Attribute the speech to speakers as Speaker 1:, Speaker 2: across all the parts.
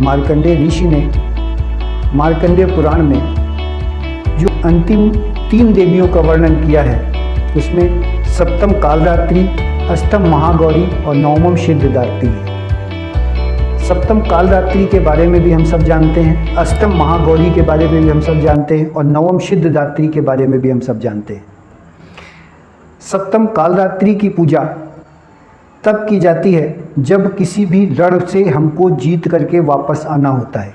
Speaker 1: मार्कंडेय ऋषि ने मार्कंडेय पुराण में जो अंतिम 3 देवियों का वर्णन किया है, उसमें सप्तम कालरात्रि, अष्टम महागौरी और नवमम सिद्धदात्री है। सप्तम कालरात्रि के बारे में भी हम सब जानते हैं, अष्टम महागौरी के बारे में भी हम सब जानते हैं और नवम सिद्धदात्री के बारे में भी हम सब जानते हैं। सप्तम कालरात्रि की पूजा तब की जाती है जब किसी भी रण से हमको जीत करके वापस आना होता है,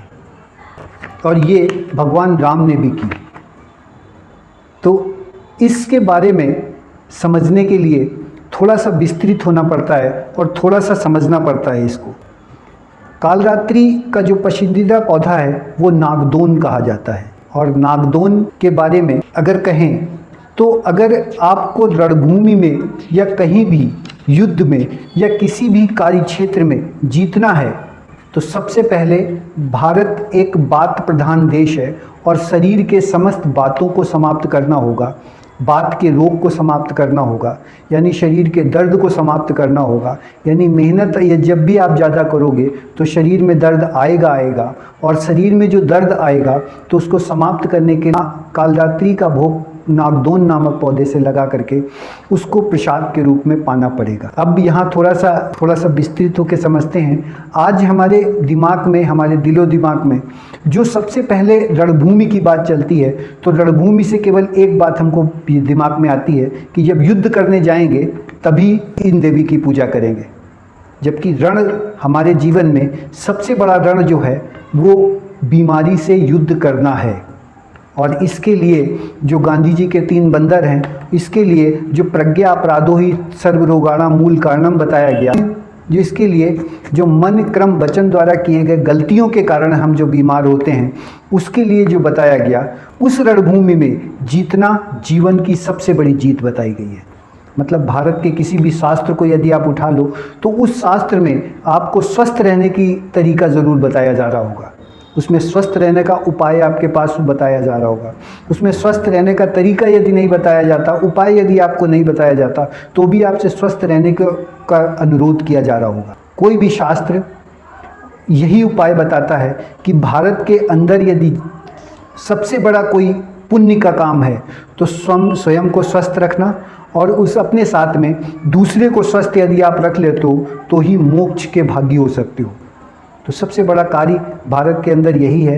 Speaker 1: और ये भगवान राम ने भी की। तो इसके बारे में समझने के लिए थोड़ा सा विस्तृत होना पड़ता है और थोड़ा सा समझना पड़ता है इसको। कालरात्रि का जो पसंदीदा पौधा है वो नागदोन कहा जाता है, और नागदोन के बारे में अगर कहें तो अगर आपको रणभूमि में या कहीं भी युद्ध में या किसी भी कार्य क्षेत्र में जीतना है तो सबसे पहले भारत एक बात प्रधान देश है और शरीर के समस्त बातों को समाप्त करना होगा, बात के रोग को समाप्त करना होगा, यानी शरीर के दर्द को समाप्त करना होगा। यानी मेहनत या जब भी आप ज़्यादा करोगे तो शरीर में दर्द आएगा, और शरीर में जो दर्द आएगा तो उसको समाप्त करने के लिए कालरात्रि का भोग नागदोन नामक पौधे से लगा करके उसको प्रसाद के रूप में पाना पड़ेगा। अब यहाँ थोड़ा सा विस्तृत होकर समझते हैं। आज हमारे दिमाग में, हमारे दिलो दिमाग में जो सबसे पहले रणभूमि की बात चलती है, तो रणभूमि से केवल एक बात हमको दिमाग में आती है कि जब युद्ध करने जाएंगे तभी इन देवी की पूजा करेंगे। जबकि रण हमारे जीवन में सबसे बड़ा रण जो है वो बीमारी से युद्ध करना है, और इसके लिए जो गांधी जी के 3 बंदर हैं, इसके लिए जो प्रज्ञा अपराधो ही सर्व रोगाणां मूल कारणम बताया गया, जो इसके लिए जो मन क्रम वचन द्वारा किए गए गलतियों के कारण हम जो बीमार होते हैं, उसके लिए जो बताया गया, उस रणभूमि में जीतना जीवन की सबसे बड़ी जीत बताई गई है। मतलब भारत के किसी भी शास्त्र को यदि आप उठा लो तो उस शास्त्र में आपको स्वस्थ रहने की तरीका ज़रूर बताया जा रहा होगा, उसमें स्वस्थ रहने का उपाय आपके पास बताया जा रहा होगा। उसमें स्वस्थ रहने का तरीका यदि नहीं बताया जाता, उपाय यदि आपको नहीं बताया जाता, तो भी आपसे स्वस्थ रहने का अनुरोध किया जा रहा होगा। कोई भी शास्त्र यही उपाय बताता है कि भारत के अंदर यदि सबसे बड़ा कोई पुण्य का काम है तो स्वयं को स्वस्थ रखना, और उस अपने साथ में दूसरे को स्वस्थ यदि आप रख लेते हो तो ही मोक्ष के भागी हो सकते हो। तो सबसे बड़ा कार्य भारत के अंदर यही है,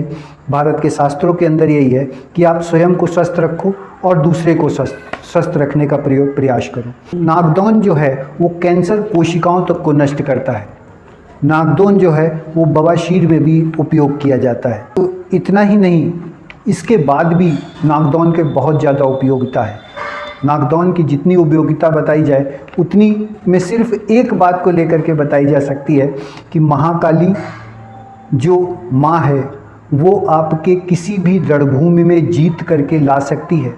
Speaker 1: भारत के शास्त्रों के अंदर यही है कि आप स्वयं को स्वस्थ रखो और दूसरे को स्वस्थ रखने का प्रयास करो। नागदोन जो है वो कैंसर कोशिकाओं तक को नष्ट करता है। नागदोन जो है वो बवासीर में भी उपयोग किया जाता है। तो इतना ही नहीं, इसके बाद भी नागदोन के बहुत ज़्यादा उपयोगिता है। नागदोन की जितनी उपयोगिता बताई जाए उतनी में सिर्फ एक बात को लेकर के बताई जा सकती है कि महाकाली जो माँ है वो आपके किसी भी रणभूमि में जीत करके ला सकती है।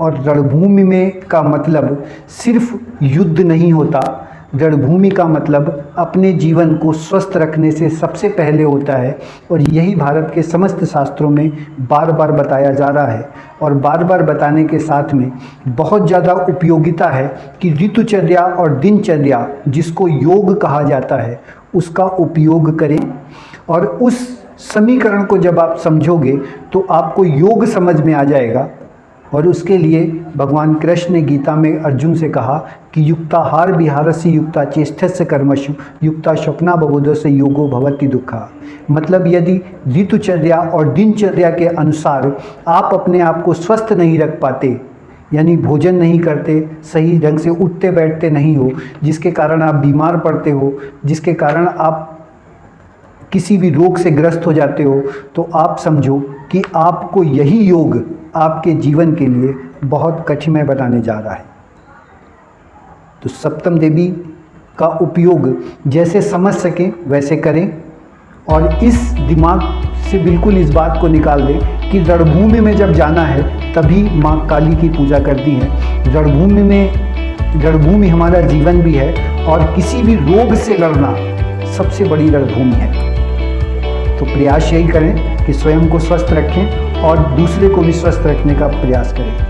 Speaker 1: और रणभूमि में का मतलब सिर्फ युद्ध नहीं होता, रणभूमि का मतलब अपने जीवन को स्वस्थ रखने से सबसे पहले होता है। और यही भारत के समस्त शास्त्रों में बार बार बताया जा रहा है, और बार बार बताने के साथ में बहुत ज़्यादा उपयोगिता है कि ऋतुचर्या और दिनचर्या, जिसको योग कहा जाता है, उसका उपयोग करें। और उस समीकरण को जब आप समझोगे तो आपको योग समझ में आ जाएगा। और उसके लिए भगवान कृष्ण ने गीता में अर्जुन से कहा कि युक्ताहार विहारस्य युक्ता चेष्टस्य कर्मसु युक्ता स्वप्ना बबोधस्य योगो भवति दुःखा। मतलब यदि ऋतुचर्या और दिनचर्या के अनुसार आप अपने आप को स्वस्थ नहीं रख पाते, यानी भोजन नहीं करते, सही ढंग से उठते बैठते नहीं हो, जिसके कारण आप बीमार पड़ते हो, जिसके कारण आप किसी भी रोग से ग्रस्त हो जाते हो, तो आप समझो कि आपको यही योग आपके जीवन के लिए बहुत कठिन बनाने जा रहा है। तो सप्तम देवी का उपयोग जैसे समझ सकें वैसे करें, और इस दिमाग से बिल्कुल इस बात को निकाल दें कि रणभूमि में जब जाना है तभी माँ काली की पूजा करती है। रणभूमि हमारा जीवन भी है, और किसी भी रोग से लड़ना सबसे बड़ी रणभूमि है। तो प्रयास यही करें कि स्वयं को स्वस्थ रखें और दूसरे को भी स्वस्थ रखने का प्रयास करें।